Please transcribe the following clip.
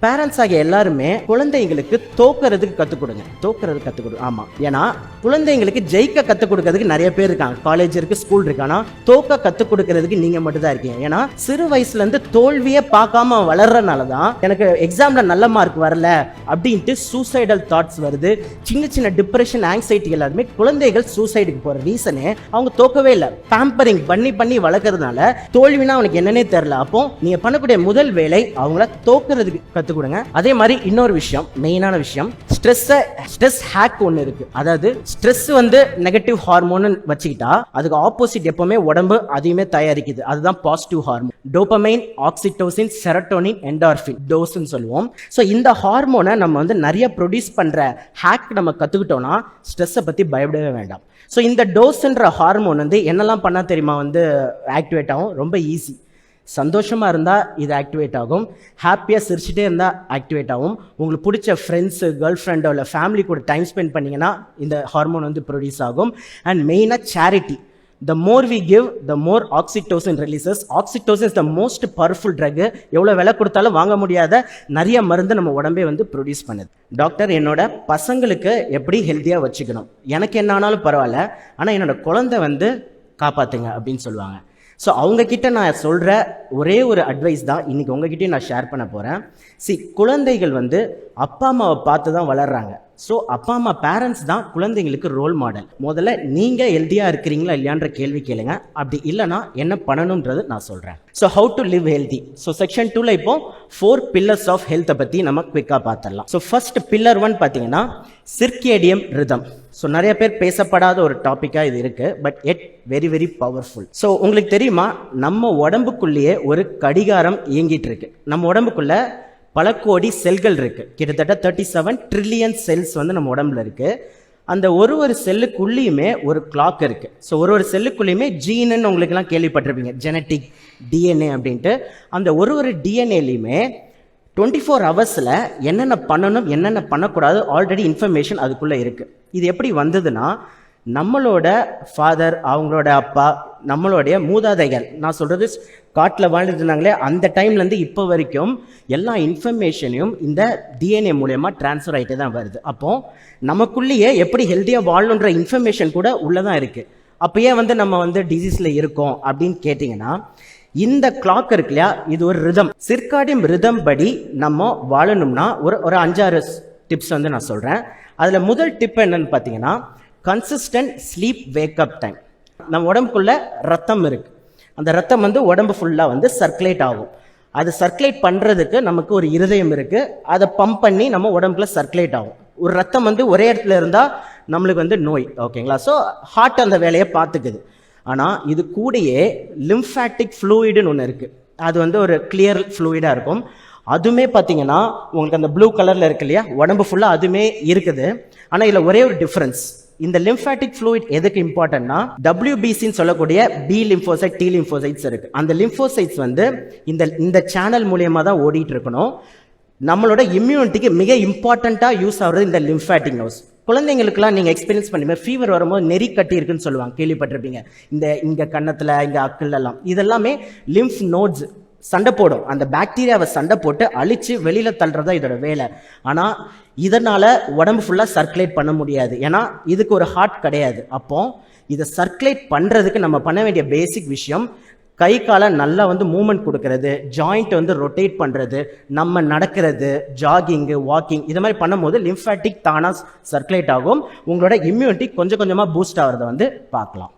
Parents ஆகிய எல்லாருமே குழந்தைங்களுக்கு தோக்கிறதுக்கு கற்றுக் கொடுங்க. ஆமாம், ஏன்னா குழந்தைங்களுக்கு ஜெயிக்க கற்றுக் கொடுக்கறதுக்கு நிறைய பேர் இருக்காங்க, காலேஜ் இருக்கு, ஸ்கூல் இருக்கு. ஆனால் தோக்க கற்றுக் கொடுக்கறதுக்கு நீங்க மட்டும் தான் இருக்கீங்க. ஏன்னா சிறு வயசுல இருந்து தோல்வியே பார்க்காம வளர்றதுனால தான் எனக்கு எக்ஸாம்ல நல்ல மார்க் வரல அப்படின்ட்டு சூசைடல் தாட்ஸ் வருது. சின்ன சின்ன டிப்ரெஷன், ஆங்ஸைட்டி எல்லாருமே குழந்தைகள் சூசைடுக்கு போற ரீசனே அவங்க தோக்கவே இல்லை. பேம்பரிங் பண்ணி வளர்க்கறதுனால தோல்வினா அவனுக்கு என்னன்னே தெரியல. அப்போ நீங்க பண்ணக்கூடிய முதல் வேலை அவங்கள தோக்குறதுக்கு கற்றுக் கொடுங்க. அதே மாதிரி இன்னொரு விஷயம், மெயினான விஷயம், ஸ்ட்ரெஸ் ஹேக் ஒன்று இருக்கு. அதாவது ஸ்ட்ரெஸ் வந்து நெகட்டிவ் ஹார்மோன் வச்சுக்கிட்டா அதுக்கு ஆப்போசிட் எப்பவுமே உடம்பு அதையுமே தயாரிக்குது. அதுதான் positive hormone. Dopamine, oxytocin, serotonin, endorphin, டோஸ்ன்னு சொல்லுவோம். ஸோ இந்த ஹார்மோனை நம்ம வந்து நிறைய ப்ரொடியூஸ் பண்ற ஹேக் நம்ம கற்றுக்கிட்டோம்னா ஸ்ட்ரெஸ்ஸை பற்றி பயப்படவே வேண்டாம். ஸோ இந்த டோஸ்ன்ற ஹார்மோன் வந்து என்னெல்லாம் பண்ணால் தெரியுமா வந்து ஆக்டிவேட் ஆகும்? ரொம்ப ஈஸி. சந்தோஷமாக இருந்தால் இது ஆக்டிவேட் ஆகும், ஹாப்பியாக சிரிச்சுட்டே இருந்தால் ஆக்டிவேட் ஆகும். உங்களுக்கு பிடிச்ச ஃப்ரெண்ட்ஸு, கேர்ள் ஃப்ரெண்டோ இல்லை ஃபேமிலி கூட டைம் ஸ்பெண்ட் பண்ணிங்கன்னா இந்த ஹார்மோன் வந்து ப்ரொடியூஸ் ஆகும். அண்ட் மெயினாக charity. The more we give, the more oxytocin releases. Oxytocin is the most powerful drug. எவ்வளோ விலை கொடுத்தாலும் வாங்க முடியாத நிறைய மருந்து நம்ம உடம்பே வந்து ப்ரொடியூஸ் பண்ணுது. டாக்டர், என்னோட பசங்களுக்கு எப்படி ஹெல்த்தியாக வச்சுக்கணும், எனக்கு என்ன ஆனாலும் பரவாயில்ல, ஆனால் என்னோட குழந்தை வந்து காப்பாற்றுங்க அப்படின்னு சொல்லுவாங்க. ஸோ அவங்கக்கிட்ட நான் சொல்கிற ஒரே ஒரு அட்வைஸ் தான் இன்றைக்கி உங்ககிட்டயும் நான் ஷேர் பண்ண போகிறேன். குழந்தைகள் வந்து அப்பா அம்மாவை பார்த்து தான் வளர்கிறாங்க. ஸோ அப்பா அம்மா, பேரண்ட்ஸ் தான் குழந்தைங்களுக்கு ரோல் மாடல். முதல்ல நீங்கள் ஹெல்த்தியாக இருக்கிறீங்களா இல்லையான்ற கேள்வி கேளுங்க. அப்படி இல்லைனா என்ன பண்ணணுன்றது நான் சொல்கிறேன். So how to live healthy. So section 2ல் இப்போ 4 pillars ஆஃப் ஹெல்த்தை பற்றி நம்ம குவிக்காக பார்த்துடலாம். ஸோ ஃபர்ஸ்ட் pillar 1 பார்த்தீங்கன்னா சிர்கேடியம் ரிதம். ஸோ நிறைய பேர் பேசப்படாத ஒரு டாப்பிக்காக இது இருக்குது, but it very very powerful. So உங்களுக்கு தெரியுமா, நம்ம உடம்புக்குள்ளேயே ஒரு கடிகாரம் இயங்கிட்டு இருக்கு. நம்ம உடம்புக்குள்ள பல கோடி செல்கள் இருக்குது. கிட்டத்தட்ட 37 ட்ரில்லியன் செல்ஸ் வந்து நம்ம உடம்புல இருக்குது. அந்த ஒரு செல்லுக்குள்ளேயுமே ஒரு கிளாக் இருக்குது. ஸோ ஒரு செல்லுக்குள்ளேயுமே ஜீனுன்னு உங்களுக்கெல்லாம் கேள்விப்பட்டிருப்பீங்க, ஜெனட்டிக், டிஎன்ஏ அப்படின்ட்டு. அந்த ஒரு டிஎன்ஏலையுமே 24 ஹவர்ஸில் என்னென்ன பண்ணணும் என்னென்ன பண்ணக்கூடாது ஆல்ரெடி இன்ஃபர்மேஷன் அதுக்குள்ளே இருக்குது. இது எப்படி வந்ததுன்னா, நம்மளோட ஃபாதர், அவங்களோட அப்பா, நம்மளுடைய மூதாதைகள், நான் சொல்கிறது காட்டில் வாழ்ந்துட்டு இருந்தாங்களே அந்த டைம்லேருந்து இப்போ வரைக்கும் எல்லா இன்ஃபர்மேஷனையும் இந்த டிஎன்ஏ மூலயமா டிரான்ஸ்ஃபர் ஆகிட்டே தான் வருது. அப்போது நமக்குள்ளேயே எப்படி ஹெல்த்தியாக வாழணுன்ற இன்ஃபர்மேஷன் கூட உள்ளே தான் இருக்குது. அப்போயே வந்து நம்ம வந்து டிசீஸில் இருக்கோம் அப்படின்னு கேட்டிங்கன்னா, இந்த கிளாக் இருக்கு இல்லையா, இது ஒரு ரிதம். சிர்காடியம் ரிதம் படி நம்ம வாழணும்னா ஒரு 5-6 டிப்ஸ் வந்து நான் சொல்கிறேன். அதில் முதல் டிப் என்னன்னு பார்த்தீங்கன்னா, கன்சிஸ்டன்ட் ஸ்லீப் வேக்கப் டைம். நம்ம உடம்புக்குள்ள ரத்தம் இருக்கு. அந்த ரத்தம் வந்து உடம்பு ஃபுல்லாக வந்து சர்க்குலேட் ஆகும். அது சர்க்குலேட் பண்ணுறதுக்கு நமக்கு ஒரு இருதயம் இருக்குது. அதை பம்ப் பண்ணி நம்ம உடம்புக்குள்ள சர்க்குலேட் ஆகும். ஒரு ரத்தம் வந்து ஒரே இடத்துல இருந்தால் நம்மளுக்கு வந்து நோய், ஓகேங்களா? ஸோ ஹார்ட் அந்த வேலையை பார்த்துக்குது. ஆனால் இது கூடயே லிம்ஃபேட்டிக் ஃப்ளூயிடுன்னு ஒன்று இருக்குது. அது வந்து ஒரு கிளியர் ஃப்ளூயிடாக இருக்கும். அதுவுமே பார்த்தீங்கன்னா உங்களுக்கு அந்த ப்ளூ கலரில் இருக்கு இல்லையா, உடம்பு ஃபுல்லாக அதுவுமே இருக்குது. ஆனால் இதில் ஒரே ஒரு டிஃப்ரென்ஸ், இந்த லிம்ஃபேட்டிக் ஃப்ளூயிட் எதுக்கு இம்பார்ட்டன்ட்னா, WBCன்னு சொல்லக்கூடிய பி லிம்போசைட், டி லிம்போசைட்ஸ் இருக்கு. அந்த லிம்போசைட்ஸ் வந்து இந்த சேனல் மூலியமா தான் ஓடிட்டு இருக்கணும். நம்மளோட இம்யூனிட்டிக்கு மிக இம்பார்ட்டண்ட்டாக யூஸ் ஆகுறது இந்த லிம்ஃபேட்டிக் நோஸ். குழந்தைங்களுக்குலாம் நீங்கள் எக்ஸ்பீரியன்ஸ் பண்ணி ஃபீவர் வரும்போது நெறி கட்டி இருக்குன்னு சொல்லுவாங்க, கேள்விப்பட்டிருப்பீங்க. இங்கே கன்னத்தில், இங்கே அக்கிலெல்லாம், இதெல்லாமே லிம்ஃப் நோட்ஸ் சண்டை போடும். அந்த பாக்டீரியாவை சண்டை போட்டு அழிச்சு வெளியில் தள்ளுறதா இதோட வேலை. ஆனால் இதனால் உடம்பு ஃபுல்லாக சர்க்குலேட் பண்ண முடியாது, ஏன்னா இதுக்கு ஒரு ஹார்ட் கிடையாது. அப்போ இதை சர்க்குலேட் பண்ணுறதுக்கு நம்ம பண்ண வேண்டிய பேசிக் விஷயம், கை காலை நல்லா வந்து மூவ்மெண்ட் கொடுக்கறது, ஜாயிண்ட் வந்து ரொட்டேட் பண்ணுறது, நம்ம நடக்கிறது, ஜாகிங்கு, வாக்கிங், இது மாதிரி பண்ணும்போது லிம்ஃபேட்டிக் தானாக சர்க்குலேட் ஆகும். உங்களோட இம்யூனிட்டி கொஞ்சம் கொஞ்சமாக பூஸ்ட் ஆகிறத வந்து பார்க்கலாம்.